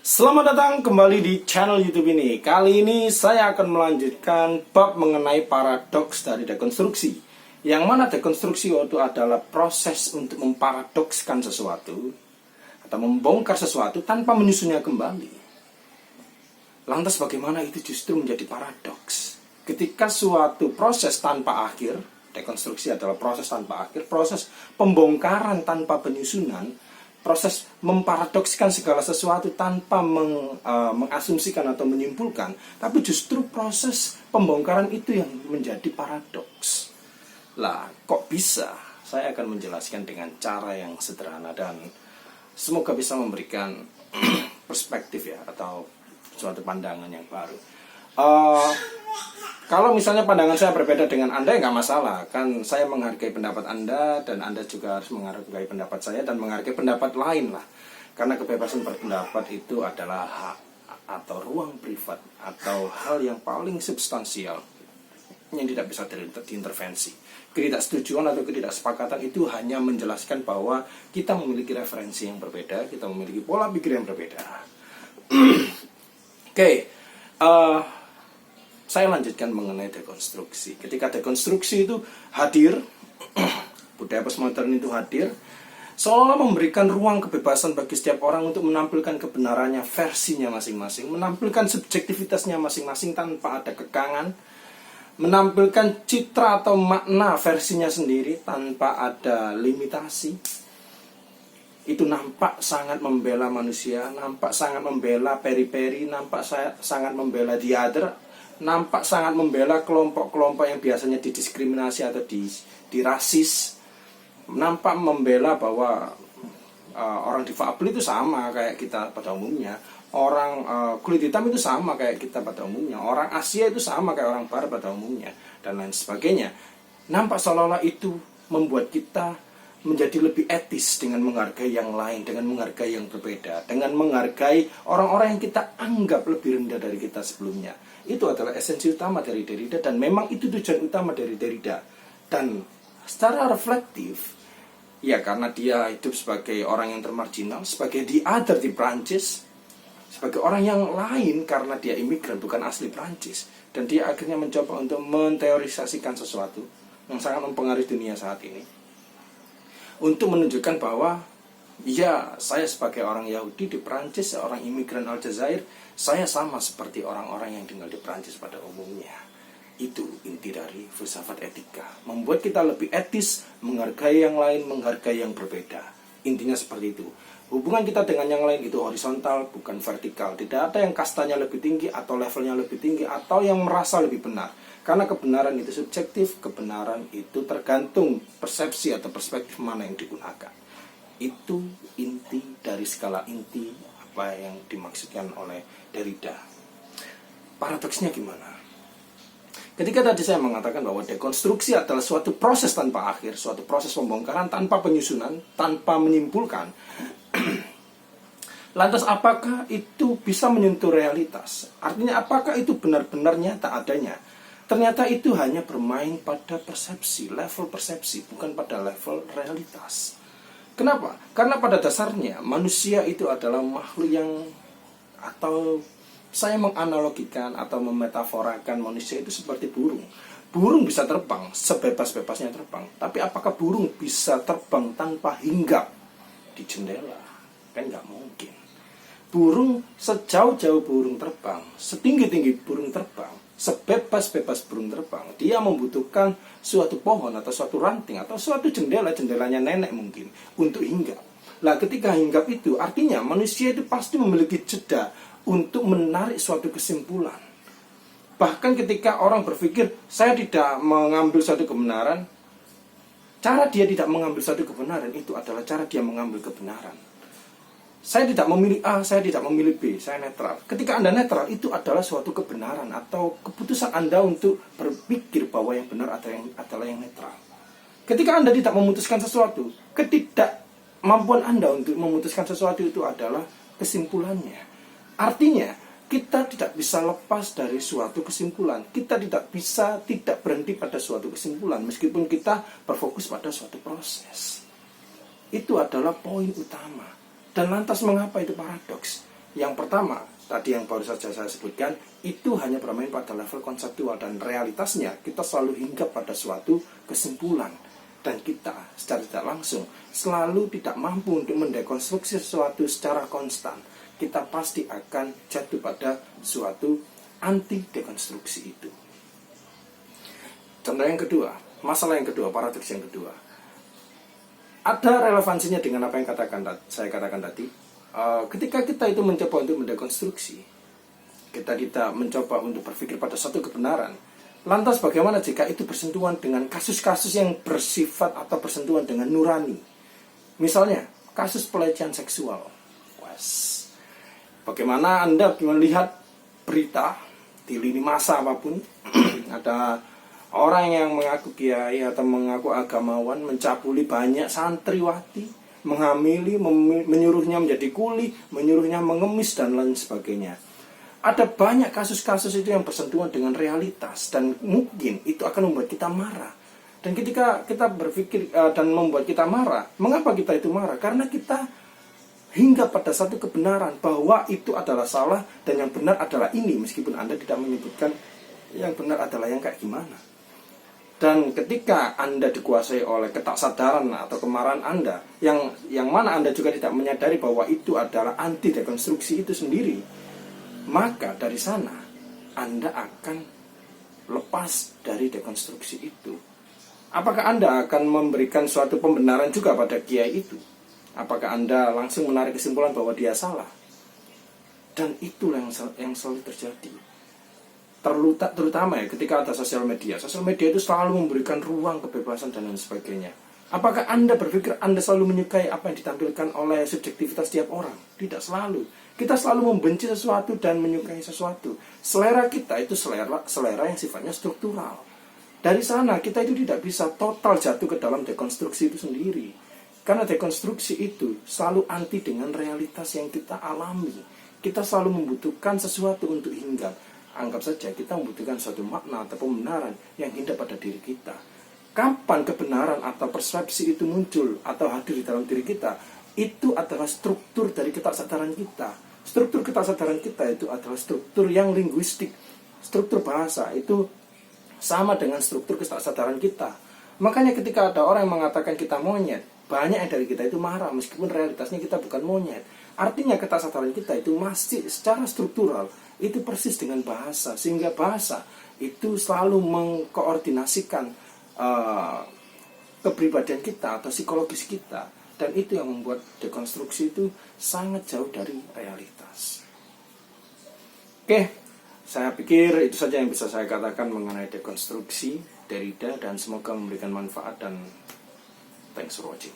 Selamat datang kembali di channel YouTube ini. Kali ini saya akan melanjutkan bab mengenai paradoks dari dekonstruksi. Yang mana dekonstruksi itu adalah proses untuk memparadokskan sesuatu atau membongkar sesuatu tanpa menyusunnya kembali. Lantas bagaimana itu justru menjadi paradoks? Ketika suatu proses tanpa akhir, dekonstruksi adalah proses tanpa akhir, proses pembongkaran tanpa penyusunan, proses memparadokskan segala sesuatu tanpa mengasumsikan atau menyimpulkan, tapi justru proses pembongkaran itu yang menjadi paradoks. Lah, kok bisa? Saya akan menjelaskan dengan cara yang sederhana dan semoga bisa memberikan perspektif ya, atau suatu pandangan yang baru. Kalau misalnya pandangan saya berbeda dengan Anda, ya nggak masalah. Kan saya menghargai pendapat Anda, dan Anda juga harus menghargai pendapat saya, dan menghargai pendapat lain lah. Karena kebebasan berpendapat itu adalah hak atau ruang privat, atau hal yang paling substansial yang tidak bisa diintervensi. Ketidaksetujuan atau ketidaksepakatan itu hanya menjelaskan bahwa kita memiliki referensi yang berbeda, kita memiliki pola pikir yang berbeda. Oke. Saya lanjutkan mengenai dekonstruksi. Ketika dekonstruksi itu hadir, budaya postmodern itu hadir, seolah memberikan ruang kebebasan bagi setiap orang untuk menampilkan kebenarannya, versinya masing-masing, menampilkan subjektivitasnya masing-masing tanpa ada kekangan, menampilkan citra atau makna versinya sendiri tanpa ada limitasi. Itu nampak sangat membela manusia, nampak sangat membela peri-peri, nampak sangat membela the other, nampak sangat membela kelompok-kelompok yang biasanya didiskriminasi atau dirasis, nampak membela bahwa orang difabel itu sama kayak kita pada umumnya, orang kulit hitam itu sama kayak kita pada umumnya, orang Asia itu sama kayak orang Barat pada umumnya, dan lain sebagainya. Nampak seolah-olah itu membuat kita menjadi lebih etis dengan menghargai yang lain, dengan menghargai yang berbeda, dengan menghargai orang-orang yang kita anggap lebih rendah dari kita sebelumnya. Itu adalah esensi utama dari Derrida, dan memang itu tujuan utama dari Derrida. Dan secara reflektif, ya karena dia hidup sebagai orang yang termarginal, sebagai the other di Prancis, sebagai orang yang lain karena dia imigran bukan asli Prancis, dan dia akhirnya mencoba untuk menteorisasikan sesuatu yang sangat mempengaruhi dunia saat ini, untuk menunjukkan bahwa ya, saya sebagai orang Yahudi di Prancis, seorang imigran Aljazair, saya sama seperti orang-orang yang tinggal di Prancis pada umumnya. Itu inti dari filsafat etika, membuat kita lebih etis, menghargai yang lain, menghargai yang berbeda. Intinya seperti itu. Hubungan kita dengan yang lain itu horizontal, bukan vertikal. Tidak ada yang kastanya lebih tinggi atau levelnya lebih tinggi, atau yang merasa lebih benar. Karena kebenaran itu subjektif, kebenaran itu tergantung persepsi atau perspektif mana yang digunakan. Itu inti dari skala inti apa yang dimaksudkan oleh Derrida. Paradoksnya gimana? Ketika tadi saya mengatakan bahwa dekonstruksi adalah suatu proses tanpa akhir, suatu proses pembongkaran tanpa penyusunan, tanpa menyimpulkan, lantas apakah itu bisa menyentuh realitas? Artinya apakah itu benar-benar nyata adanya? Ternyata itu hanya bermain pada persepsi, level persepsi, bukan pada level realitas. Kenapa? Karena pada dasarnya manusia itu adalah makhluk yang, atau saya menganalogikan atau memetaforakan manusia itu seperti burung. Burung bisa terbang, sebebas-bebasnya terbang. Tapi apakah burung bisa terbang tanpa hinggap di jendela? Kan nggak mungkin. Burung, sejauh-jauh burung terbang, setinggi-tinggi burung terbang, sebebas-bebas burung terbang, dia membutuhkan suatu pohon atau suatu ranting atau suatu jendelanya nenek mungkin untuk hinggap. Lah, ketika hinggap itu artinya manusia itu pasti memiliki jeda untuk menarik suatu kesimpulan. Bahkan ketika orang berpikir saya tidak mengambil suatu kebenaran, cara dia tidak mengambil suatu kebenaran itu adalah cara dia mengambil kebenaran. Saya tidak memilih A, saya tidak memilih B, saya netral. Ketika Anda netral, itu adalah suatu kebenaran atau keputusan Anda untuk berpikir bahwa yang benar adalah yang netral. Ketika Anda tidak memutuskan sesuatu, ketidakmampuan Anda untuk memutuskan sesuatu itu adalah kesimpulannya. Artinya, kita tidak bisa lepas dari suatu kesimpulan. Kita tidak bisa tidak berhenti pada suatu kesimpulan, meskipun kita berfokus pada suatu proses. Itu adalah poin utama. Dan lantas mengapa itu paradoks? Yang pertama, tadi yang baru saja saya sebutkan, itu hanya bermain pada level konseptual, dan realitasnya kita selalu hinggap pada suatu kesimpulan. Dan kita secara tidak langsung selalu tidak mampu untuk mendekonstruksi sesuatu secara konstan. Kita pasti akan jatuh pada suatu anti dekonstruksi itu. Contoh yang kedua, masalah yang kedua, paradoks yang kedua. Ada relevansinya dengan apa yang saya katakan tadi. Ketika kita itu mencoba untuk mendekonstruksi, kita mencoba untuk berpikir pada satu kebenaran, lantas bagaimana jika itu bersentuhan dengan kasus-kasus yang bersifat atau bersentuhan dengan nurani? Misalnya, kasus pelecehan seksual. Bagaimana Anda melihat berita di lini masa apapun, ada orang yang mengaku kiai atau mengaku agamawan mencabuli banyak santriwati, menghamili, menyuruhnya menjadi kuli, menyuruhnya mengemis, dan lain sebagainya. Ada banyak kasus-kasus itu yang bersentuhan dengan realitas, dan mungkin itu akan membuat kita marah. Dan ketika kita berpikir dan membuat kita marah, mengapa kita itu marah? Karena kita hingga pada satu kebenaran bahwa itu adalah salah dan yang benar adalah ini, meskipun Anda tidak menyebutkan yang benar adalah yang kayak gimana. Dan ketika Anda dikuasai oleh ketaksadaran atau kemarahan Anda, yang mana Anda juga tidak menyadari bahwa itu adalah anti dekonstruksi itu sendiri, maka dari sana Anda akan lepas dari dekonstruksi itu. Apakah Anda akan memberikan suatu pembenaran juga pada kiai itu? Apakah Anda langsung menarik kesimpulan bahwa dia salah? Dan itulah yang selalu terjadi. Terutama ya ketika ada sosial media. Sosial media itu selalu memberikan ruang kebebasan dan lain sebagainya. Apakah Anda berpikir Anda selalu menyukai apa yang ditampilkan oleh subjektivitas setiap orang? Tidak selalu. Kita selalu membenci sesuatu dan menyukai sesuatu. Selera kita itu selera yang sifatnya struktural. Dari sana kita itu tidak bisa total jatuh ke dalam dekonstruksi itu sendiri. Karena dekonstruksi itu selalu anti dengan realitas yang kita alami. Kita selalu membutuhkan sesuatu untuk hinggap. Anggap saja kita membutuhkan suatu makna atau pembenaran yang hinggap pada diri kita. Kapan kebenaran atau persepsi itu muncul atau hadir di dalam diri kita, itu adalah struktur dari ketaksadaran kita. Struktur ketaksadaran kita itu adalah struktur yang linguistik. Struktur bahasa itu sama dengan struktur ketaksadaran kita. Makanya ketika ada orang yang mengatakan kita monyet, banyak yang dari kita itu marah meskipun realitasnya kita bukan monyet. Artinya ketaksadaran kita itu masih secara struktural itu persis dengan bahasa, sehingga bahasa itu selalu mengkoordinasikan kepribadian kita atau psikologis kita, dan itu yang membuat dekonstruksi itu sangat jauh dari realitas. Oke, saya pikir itu saja yang bisa saya katakan mengenai dekonstruksi Derrida, dan semoga memberikan manfaat, dan thanks for watching.